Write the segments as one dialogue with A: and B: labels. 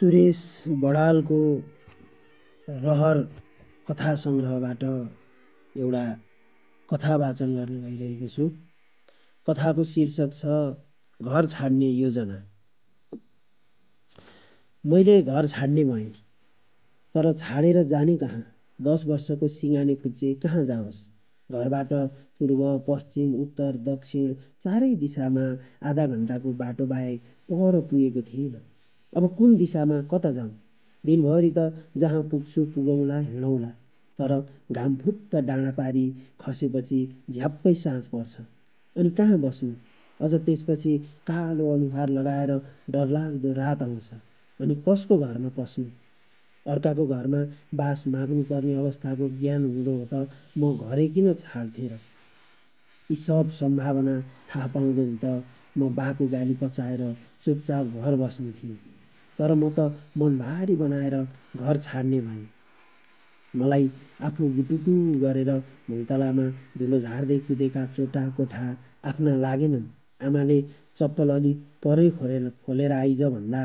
A: सुरेश बडालको रहर कथा सङ्ग्रहबाट एउटा कथा वाचन गर्न गइरहेको छु। कथाको शीर्षक छ घर छाड्ने योजना। मैले घर छाड्ने भएँ, तर छाडेर जाने कहाँ? 10 वर्षको सिङ्गाने खुच्चे कहाँ जाओस्? घरबाट पूर्व, पश्चिम, उत्तर, दक्षिण चारै दिशामा आधा घण्टाको बाटो बाहेक पर पुगेको थिएन। अब कुन दिशामा कता जाउँ? दिनभरि त जहाँ पुग्छु पुगौँला, हिँडौँला, तर घाम फुत्त डाँडा पारी खसेपछि झ्याप्पै साँझ पर्छ। अनि कहाँ बस्नु? अझ त्यसपछि कालो अनुहार लगाएर डरलाग्दो रात आउँछ। अनि कसको घरमा पस्नु? अर्काको घरमा बास माग्नुपर्ने अवस्थाको ज्ञान हुँदो हो त म घरै किन छाड्थेँ र? यी सब सम्भावना थाहा पाउँदै त म बाको गाली पचाएर चुपचाप घर बस्ने थिएँ। तर म त मन भारी बनाएर घर छाड्ने भएँ। मलाई आफू गुटुटु गरेर भुइँतलामा धुलो झार्दै कुदेका चोटा कोठा आफ्ना लागेनन्। आमाले चप्पल अलि परै खोलेर आइज भन्दा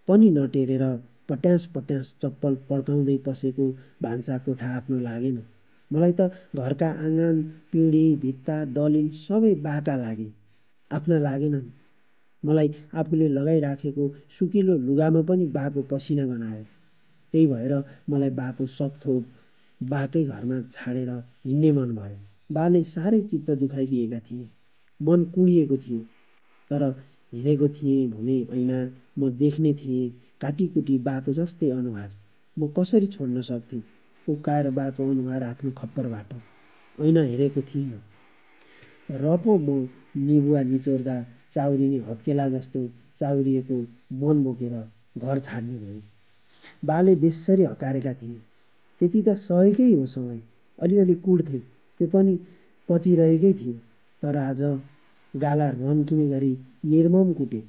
A: पनि नटेरेर पट्यास पट्यास चप्पल पड्काउँदै पसेको भान्सा कोठा आफ्नो लागेन। मलाई त घरका आँगन, पिँढी, भित्ता, दलिल सबै बाका लागे, आफ्ना लागेनन्। मलाई आफूले लगाइराखेको सुकिलो लुगामा पनि बाको पसिना गनायो। त्यही भएर मलाई बाको सकथोक बाकै घरमा छाडेर हिँड्ने मन भयो। बाले साह्रै चित्त दुखाइदिएका थिए। मन कुँडिएको थियो। तर हेरेको थिएँ भने ऐना, म देख्ने थिएँ काटीकुटी बाको जस्तै अनुहार। म कसरी छोड्न सक्थेँ उक्काएर बाको अनुहार आफ्नो खप्परबाट? ऐना हेरेको थिइनँ र पो म निबुवा निचोर्दा चाउरिने हत्केला जस्तो चाउरिएको मन बोकेर घर छाड्ने भएँ। बाले बेस्सरी हकारेका थिए। त्यति त सहेकै हो समय। अलिअलि कुट्थे, त्यो पनि पचिरहेकै थियो। तर आज गाला रन्किने गरी निर्मम कुटे।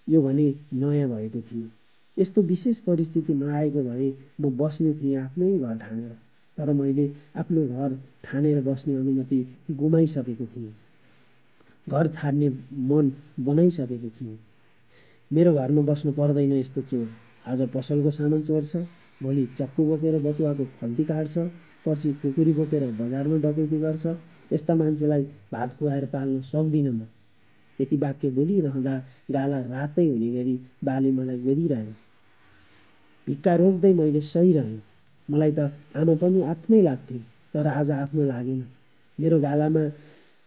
A: यो भने नयाँ भएको थियो। यस्तो विशेष परिस्थिति नआएको भए म बस्ने थिएँ आफ्नै घर ठानेर। तर मैले आफ्नो घर ठानेर बस्ने अनुमति गुमाइसकेको थिएँ। घर छाड्ने मन बनाइसकेको थिएँ। मेरो घरमा बस्नु पर्दैन यस्तो चोर। आज पसलको सामान चोर्छ, भोलि चक्कु बोकेर बटुवाको खल्ती काट्छ, पर्सि खुकुरी बोकेर बजारमा डकैती गर्छ। यस्ता मान्छेलाई भात खुवाएर पाल्न सक्दिनँ म। यति वाक्य बोलिरहँदा गाला रातै हुने गरी बाले मलाई गोदिरहे। भिक्का रोक्दै मैले सहिरहेँ। मलाई त आमा पनि आफ्नै लाग्थे, तर आज आफ्नो लागेन। मेरो गालामा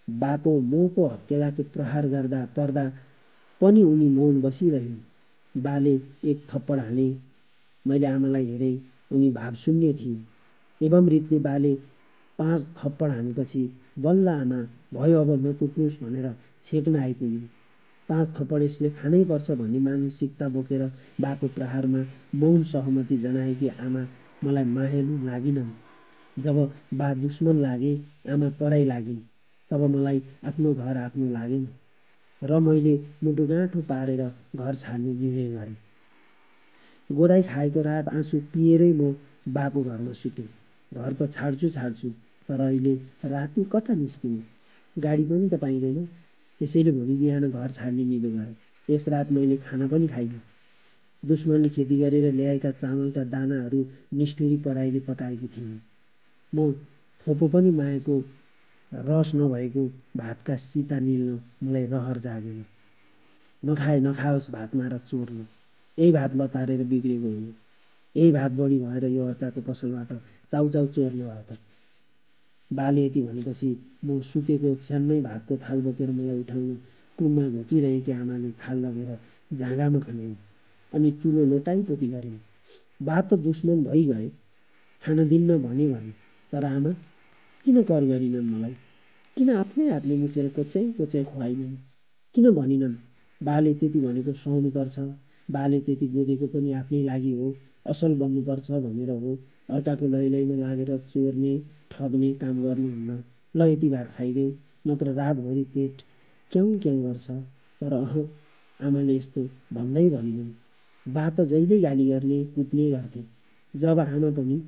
A: बाको मोको हत्केलाको प्रहार गर्दा पर्दा पनि उनी मौन बसिरहिन्। बाले एक थप्पड हाने। मैले आमालाई हेरेँ। उनी भावशून्य थिइन्। एवं रीतले बाले 5 थप्पड हानेपछि बल्ल आमा भयो अब नकुट्नुहोस् भनेर छेक्न आइपुगिन्। 5 थप्पड यसले खानै पर्छ भन्ने मानसिकता बोकेर बाको प्रहारमा मौन सहमति जनाएकी आमा मलाई मायालु लागिनन्। जब बा दुश्मन लागे, आमा पराई लागिन्, तब मलाई आफ्नो घर आफ्नो लागेन र मैले मुटु गाँठो पारेर घर छाड्ने निर्णय गरेँ। गोदाई खाएको रात आँसु पिएरै म बाको घरमा सुतेँ। घर त छाड्छु, तर अहिले राति कता निस्किने? गाडी पनि त पाइँदैन। त्यसैले भोलि बिहान घर छाड्ने निधो गरेँ। त्यस रात मैले खाना पनि खाइनँ। दुश्मनले खेती गरेर ल्याएका चामलका दानाहरू निष्ठुरी पराईले पकाएकी थिइन्। म थोपो पनि मायाको रस नभएको भातका सिता निल्न मलाई रहर जागेन। नखाए नखाओस् भात मार चोर्न। यही भात लतारेर बिग्रेको होइन। यही भात बढी भएर यो अर्काको पसलबाट चाउचाउ चोर्ने भयो त। बाले यति भनेपछि म सुतेको ओछ्यानमै भातको थाल बोकेर मलाई उठाउन कुममा घोचिरहेकी आमाले थाल लगेर झाँगामा खनाइन्। अनि चुलो लोटाइपोती गरिन्। बा त दुश्मन भइ गए। खान दिन्न भने, तर आमा किन कर गरिनन् मलाई? किन आफ्नै हातले मुछेर कोच्याई खुवाइनन्? किन भनिनन् बाले त्यति भनेको सहनुपर्छ, बाले त्यति गोदेको पनि आफ्नै लागि हो, असल बन्नुपर्छ भनेर हो। अर्काको लैलैमा लागेर चोर्ने ठग्ने काम गर्नुहुन्न। ल यति भात खाइदेऊ, नत्र रातभरि पेट क्याउँ क्याउँ गर्छ। तर आमाले यस्तो भन्दै भनिनन्। बा त जहिल्यै गाली गर्ने कुट्ने गर्थे। जब आमा पनि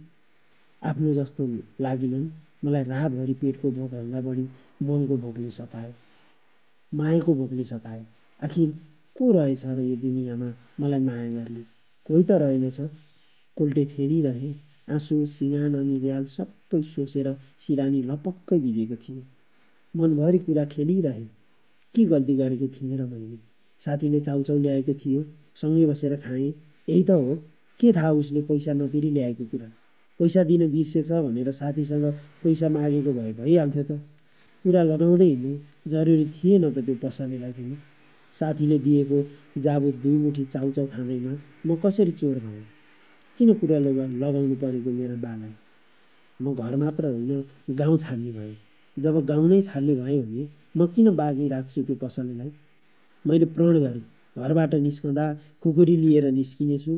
A: आफ्नो जस्तो लागिनन्, मलाई रातभरि पेटको भोकभन्दा बढी मनको भोकले सतायो, मायाको भोकले सतायो। आखिर को रहेछ र यो दुनियाँमा मलाई माया गर्ने? कोही त रहेनछ। कोल्टे फेरिरहे। आँसु सिँगान अनि र्याल सबै सोसेर सिरानी लपक्कै भिजेको थियो। मनभरि कुरा खेलिरहे। के गल्ती गरेको थिएँ र मैले? साथीले चाउचाउ ल्याएको थियो, सँगै बसेर खाएँ। यही त हो। के थाहा उसले पैसा नतिरी ल्याएको कुरा? पैसा दिन बिर्सेछ भनेर साथीसँग पैसा मागेको भए भइहाल्थ्यो त। कुरा लगाउँदै हिँड्नु जरुरी थिएन त त्यो पसलेलाई पनि। साथीले दिएको जाबु 2 मुठी चाउचाउ खाँदैमा म कसरी चोर भएँ? किन कुरा लगाउनु परेको मेरा बालाई? म घर मात्र होइन, गाउँ छाड्ने भएँ। जब गाउँ नै छाड्ने भएँ भने म किन बाँकी राख्छु त्यो पसलेलाई? मैले प्रण गरेँ, घरबाट निस्कँदा खुकुरी लिएर निस्किनेछु,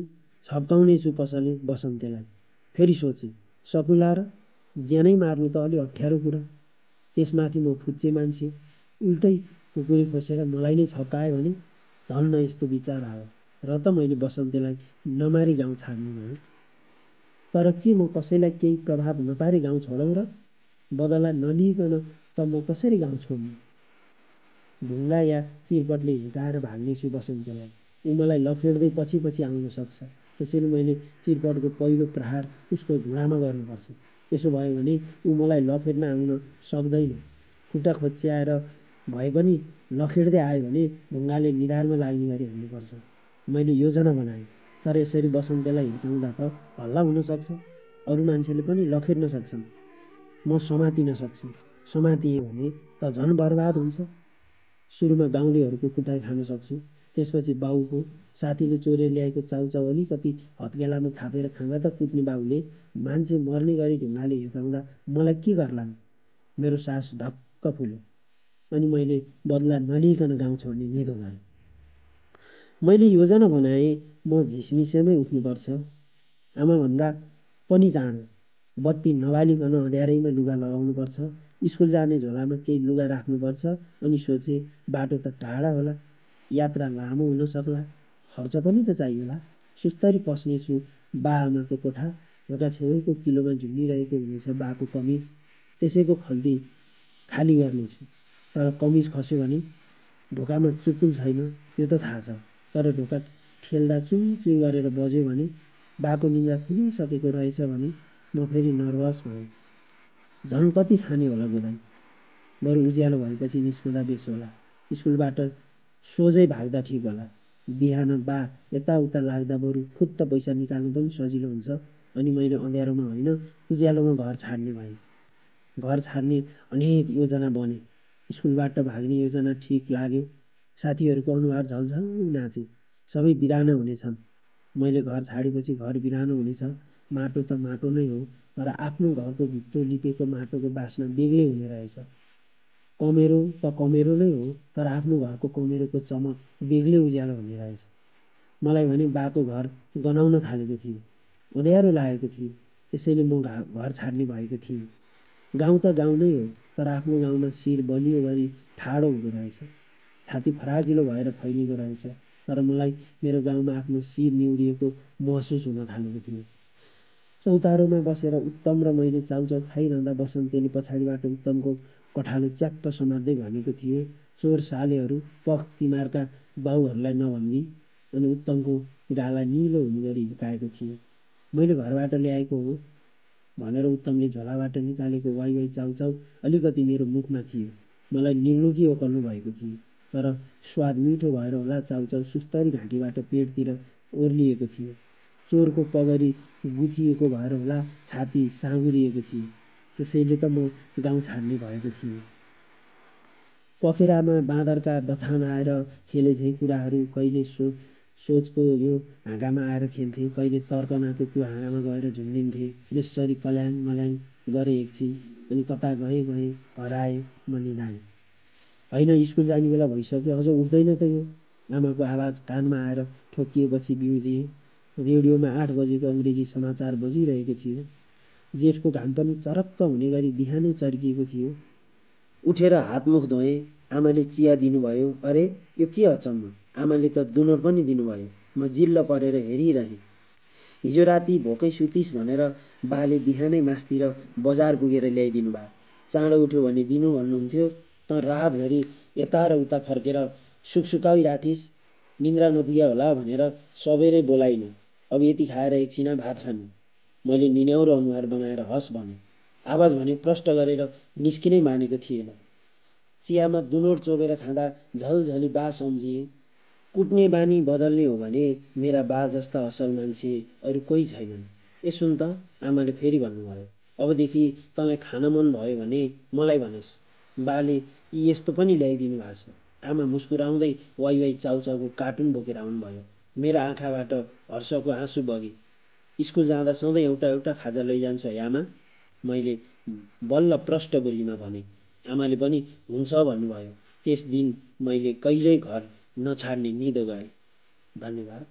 A: छप्काउनेछु पसले बसन्तेलाई। फेरि सोचेँ, सकुला र ज्यानै मार्नु त अलि अप्ठ्यारो कुरा। त्यसमाथि म फुच्चे मान्छे, उल्टै खुकुरी खोसेर मलाई नै छप्कायो भने धन्न यस्तो विचार आयो र त मैले बसन्तेलाई नमारी गाउँ छाड्ने भएँ। तर के म कसैलाई केही प्रभाव नपारी गाउँ छोडौँ र? बदला नलिइकन त म कसरी गाउँ छोड्नु? ढुङ्गा या चिरपटले हिर्काएर भाग्नेछु बसन्तेलाई। ऊ मलाई लखेड्दै पछि पछि आउन सक्छ। त्यसैले मैले चिरपटको पहिलो प्रहार उसको घुँडामा गर्नुपर्छ। त्यसो भयो भने ऊ मलाई लखेड्न आउन सक्दैन। खुट्टा खोच्याएर भए पनि लखेड्दै आयो भने ढुङ्गाले निधारमा लाग्ने गरी हान्नुपर्छ। मैले योजना बनाएँ। तर यसरी बसन्तेलाई हिर्काउँदा त हल्ला हुन सक्छ। अरू मान्छेले पनि लखेड्न सक्छन्। म समातिन सक्छु। समातिएँ भने त झन् बर्बाद हुन्छ। सुरुमा गाउँलेहरूको कुटाइ खान सक्छु। त्यसपछि बाउको, साथीले चोरेर ल्याएको चाउचाउ अलिकति हत्केलामा थापेर खाँदा त कुट्ने बाउले मान्छे मर्ने गरी ढुङ्गाले हिर्काउँदा मलाई के गर्लान्? मेरो सास ढक्क फुल्यो। अनि मैले बदला नलिइकन गाउँ छोड्ने निधो गरेँ। मैले योजना बनाएँ, म झिसमिसेमै उठ्नुपर्छ। आमाभन्दा पनि चाँडो। बत्ती नबालिकन अँध्यारैमा लुगा लगाउनुपर्छ। स्कुल जाने झोलामा केही लुगा राख्नुपर्छ। अनि सोचे, बाटो त टाढा होला, यात्रा लामो हुन सक्ला, खर्च पनि त चाहिएला। सुस्तरी पस्नेछु बा आमाको कोठा। ढोका छेउैको किलोमा झुन्डिरहेको हुनेछ बाको कमिज। त्यसैको खल्ती खाली गर्नेछु। तर कमिज खस्यो भने ढोकामा चुपुल छैन, त्यो त थाहा छ। तर ढोका ठेल्दा चुई गरेर बज्यो भने बाको निन्द्रा खुलिसकेको रहेछ भने म फेरि नर्भस भएँ। झन् कति खाने होला गोदाई। बरु उज्यालो भएपछि निस्कँदा बेस होला। स्कुलबाट सोझै भाग्दा ठिक होला। बिहान बा यताउता लाग्दा बरु फुत्त पैसा निकाल्नु पनि सजिलो हुन्छ। अनि मैले अँध्यारोमा होइन, उज्यालोमा घर छाड्ने भएँ। घर छाड्ने अनेक योजना बने। स्कुलबाट भाग्ने योजना ठिक लाग्यो। साथीहरूको अनुहार झलझल नाचे। सबै बिरानो हुनेछन्। मैले घर छाडेपछि घर बिरानो हुनेछ। माटो त माटो नै हो, तर आफ्नो घरको भित्तो लिपेको माटोको बास्ना बेग्लै हुने रहेछ। कमेरो त कमेरो नै हो, तर आफ्नो घरको कमेरोको चमक बेग्लै उज्यालो हुने रहेछ। मलाई भने बाको घर गनाउन थालेको थियो। अँध्यारो लागेको थियो। त्यसैले म घर छाड्ने भएको थिएँ। गाउँ त गाउँ नै हो, तर आफ्नो गाउँमा शिर बलियो गरी ठाडो हुँदो रहेछ। छाती फराकिलो भएर फैलिएको रहेछ। तर मलाई मेरो गाउँमा आफ्नो शिर निहुरिएको महसुस हुन थालेको थियो। चौतारोमा बसेर उत्तम र मैले चाउचाउ खाइरहँदा बसन्तेले पछाडिबाट उत्तमको कठालो च्याप्प समात्दै भनेको थियो, चोर सालेहरू पख तिमीहरूका बाउहरूलाई नभन्दी। अनि उत्तमको गाला निलो हुने गरी हिर्काएको थियो। मैले घरबाट ल्याएको हो भनेर उत्तमले झोलाबाट निकालेको वाइ वाइ चाउचाउ अलिकति मेरो मुखमा थियो। मलाई निलुकी ओकल्नु भएको थियो। तर स्वाद मिठो भएर होला चाउचाउ सुस्तरी घाँटीबाट पेटतिर ओर्लिएको थियो। चोरको पगरी गुथिएको भएर होला छाती साँगुरिएको थियो। त्यसैले त म गाउँ छाड्ने भएको थिएँ। पखेरामा बाँदरका बथान आएर खेले झैँ कुराहरू कहिले सोचको यो हाँगामा आएर खेल्थे, कहिले तर्कनाको त्यो हाँगामा गएर झुन्डिन्थे। यसरी कल्याङ मल्याङ गरे एकछिन, अनि कता गए हराए, म निधाएँ। होइन, स्कुल जाने बेला भइसक्यो, अझ उठ्दैन त यो। आमाको आवाज कानमा आएर ठोकिएपछि बिउजिएँ। रेडियोमा 8 बजेको अङ्ग्रेजी समाचार बजिरहेको थियो। जेठको घाम पनि चरक्क हुने गरी बिहानै चर्किएको थियो। उठेर हातमुख धोएँ। आमाले चिया दिनुभयो। अरे यो के अचम्म, आमाले त दुनो पनि दिनुभयो। म जिल्ल परेर हेरिरहेँ। हिजो राति भोकै सुतिस् भनेर बाले बिहानै मास्तिर बजार पुगेर ल्याइदिनु भयो। चाँडो उठ्यो भने दिनु भन्नुहुन्थ्यो। त रातभरि यता र उता फर्केर सुकसुकाइराथिस्, निन्द्रा नपुग्या होला भनेर सबेरै बोलाइनँ। अब यति खाएर एकछिन भात खानु। मैले निन्याउरो अनुहार बनाएर हस् भने। आवाज भने प्रष्ट गरेर निस्किनै मानेको थिएन। चियामा दुलोर चोबेर खाँदा झलझली बा सम्झिए। कुट्ने बानी बदल्ने हो भने मेरा बा जस्ता असल मान्छे अरू कोही छैनन्। ए सुन त, आमाले फेरि भन्नुभयो। अबदेखि तँलाई खान मन भयो भने मलाई भनेस्। बाले यी यस्तो पनि ल्याइदिनु भएको छ। आमा मुस्कुराउँदै वाइ वाइ चाउचाउको कार्टुन बोकेर आउनुभयो। मेरा आँखाबाट हर्षको आँसु बगे। स्कुल जाँदा सधैँ एउटा एउटा खाजा लैजान्छ है आमा? मैले बल्ल प्रष्ट बोलीमा भने। आमाले पनि हुन्छ भन्नुभयो। त्यस दिन मैले कहिल्यै घर नछाड्ने निधो गरेँ। धन्यवाद।